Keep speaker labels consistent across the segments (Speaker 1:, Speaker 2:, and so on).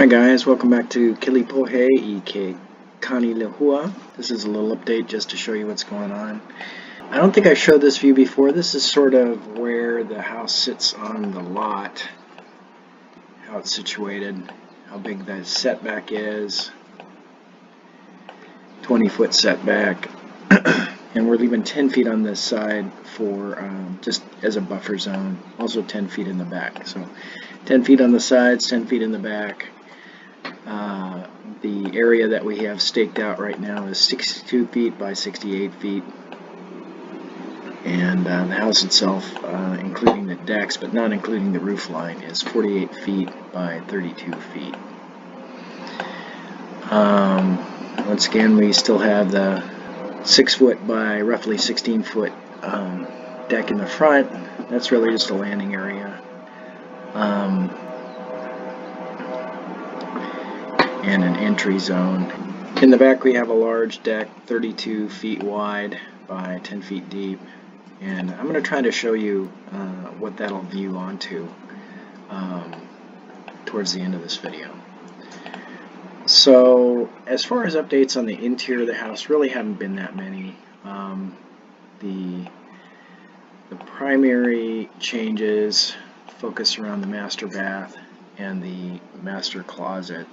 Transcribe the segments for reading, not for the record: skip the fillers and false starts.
Speaker 1: Hi guys, welcome back to Kilipohe i Ke Kanilehua. This is a little update just to show you what's going on. I don't think I showed this view before. This is sort of where the house sits on the lot, how it's situated, how big the setback is, 20-foot setback, and we're leaving 10 feet on this side for just as a buffer zone, also 10 feet in the back. So 10 feet on the sides, 10 feet in the back. The area that we have staked out right now is 62 feet by 68 feet, and the house itself, including the decks but not including the roof line, is 48 feet by 32 feet. Once again, we still have the 6-foot by roughly 16-foot deck in the front. That's really just a landing area. And an entry zone. In the back we have a large deck, 32 feet wide by 10 feet deep, and I'm going to try to show you what that'll view onto towards the end of this video. So as far as updates on the interior of the house, really haven't been that many. The primary changes focus around the master bath and the master closet.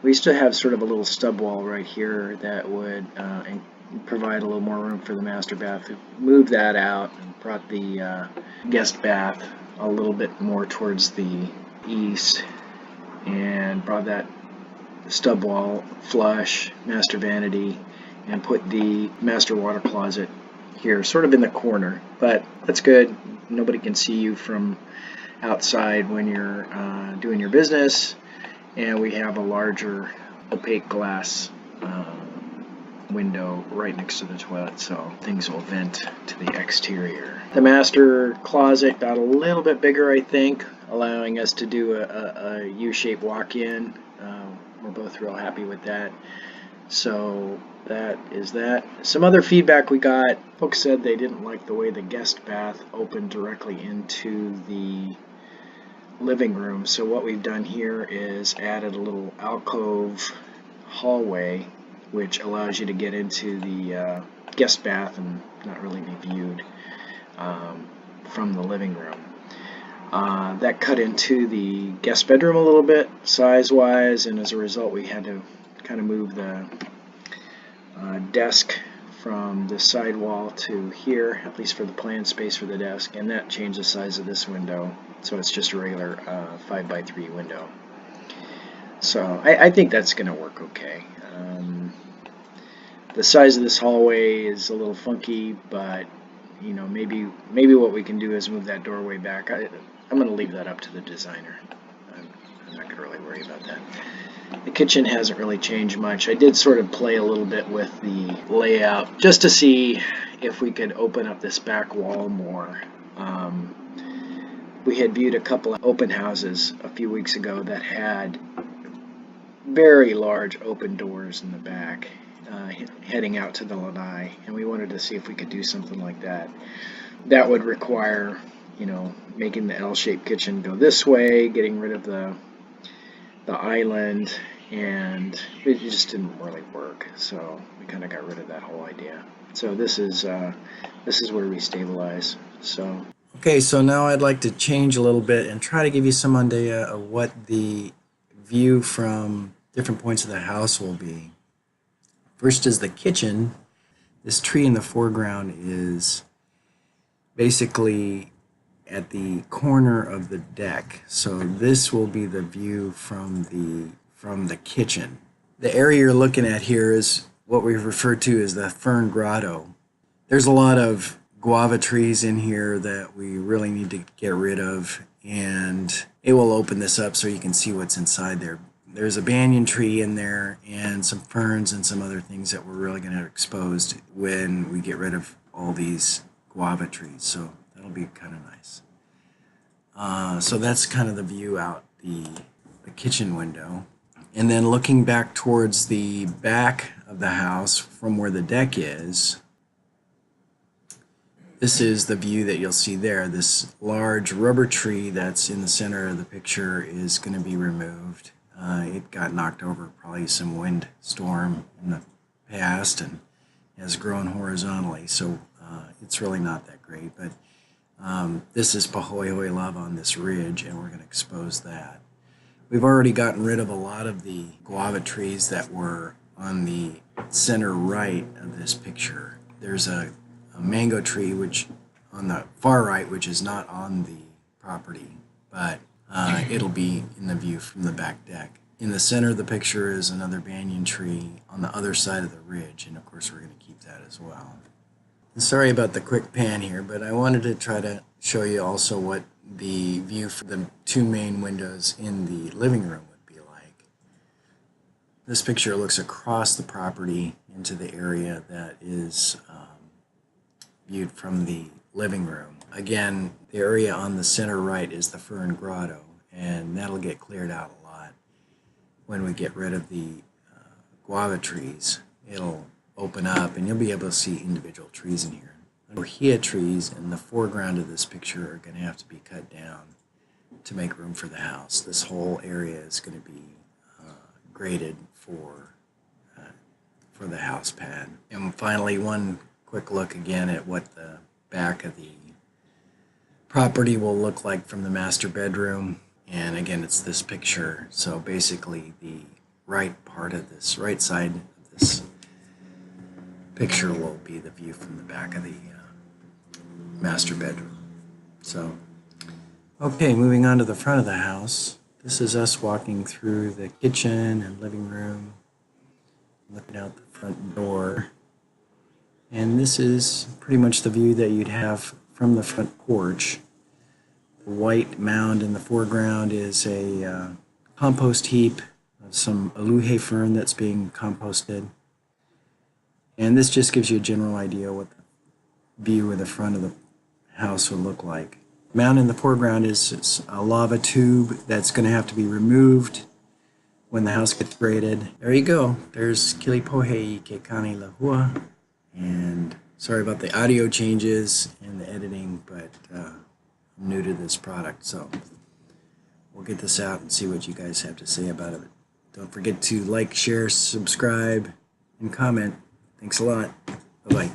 Speaker 1: We used to have sort of a little stub wall right here that would provide a little more room for the master bath. We moved that out and brought the guest bath a little bit more towards the east and brought that stub wall flush, master vanity, and put the master water closet here, sort of in the corner. But that's good. Nobody can see you from outside when you're doing your business. And we have a larger opaque glass window right next to the toilet, so things will vent to the exterior. The master closet got a little bit bigger, I think, allowing us to do a U-shaped walk-in. We're both real happy with that. So that is that. Some other feedback we got, folks said they didn't like the way the guest bath opened directly into the living room. So what we've done here is added a little alcove hallway which allows you to get into the guest bath and not really be viewed from the living room. That cut into the guest bedroom a little bit size wise, and as a result we had to kind of move the desk from the side wall to here, at least for the planned space for the desk, and that changed the size of this window, so it's just a regular 5x3 window. So I think that's going to work okay. The size of this hallway is a little funky, but you know, maybe what we can do is move that doorway back. I'm going to leave that up to the designer. I'm not going to really worry about that. The kitchen hasn't really changed much. I did sort of play a little bit with the layout just to see if we could open up this back wall more. We had viewed a couple of open houses a few weeks ago that had very large open doors in the back heading out to the lanai, and we wanted to see if we could do something like that. That would require, you know, making the L-shaped kitchen go this way, getting rid of the island, and it just didn't really work, so we kind of got rid of that whole idea. So this is where we stabilize. So okay, so now I'd like to change a little bit and try to give you some idea of what the view from different points of the house will be. First is the kitchen. This tree in the foreground is basically at the corner of the deck, so this will be the view from the kitchen. The area you're looking at here is what we refer to as the fern grotto. There's a lot of guava trees in here that we really need to get rid of, and it will open this up so you can see what's inside there. There's a banyan tree in there and some ferns and some other things that we're really going to have exposed when we get rid of all these guava trees, so that'll be kind of nice. So that's kind of the view out the kitchen window. And then looking back towards the back of the house from where the deck is, this is the view that you'll see there. This large rubber tree that's in the center of the picture is going to be removed.
Speaker 2: It got knocked over probably some wind storm in the past and has grown horizontally, so it's really not that great. But this is Pahoehoe lava on this ridge, and we're going to expose that. We've already gotten rid of a lot of the guava trees that were on the center right of this picture. There's a mango tree which on the far right, which is not on the property, but it'll be in the view from the back deck. In the center of the picture is another banyan tree on the other side of the ridge, and of course we're going to keep that as well. And sorry about the quick pan here, but I wanted to try to show you also what the view from the two main windows in the living room would be like. This picture looks across the property into the area that is viewed from the living room. Again, the area on the center right is the fern grotto, and that'll get cleared out a lot when we get rid of the guava trees. It'll open up and you'll be able to see individual trees in here. Ohia trees in the foreground of this picture are going to have to be cut down to make room for the house. This whole area is going to be graded for the house pad. And finally, one quick look again at what the back of the property will look like from the master bedroom. And again, it's this picture. So basically the right part of this, right side of this picture will be the view from the back of the master bedroom. So, okay, moving on to the front of the house. This is us walking through the kitchen and living room, looking out the front door. And this is pretty much the view that you'd have from the front porch. The white mound in the foreground is a compost heap of some aluhe fern that's being composted. And this just gives you a general idea what the view of the front of the house would look like. The mound in the foreground is a lava tube that's going to have to be removed when the house gets graded. There you go. There's Kilipohei Kekani Lahua. And sorry about the audio changes and the editing, but I'm new to this product, so we'll get this out and see what you guys have to say about it. Don't forget to like, share, subscribe, and comment. Thanks a lot. Bye-bye.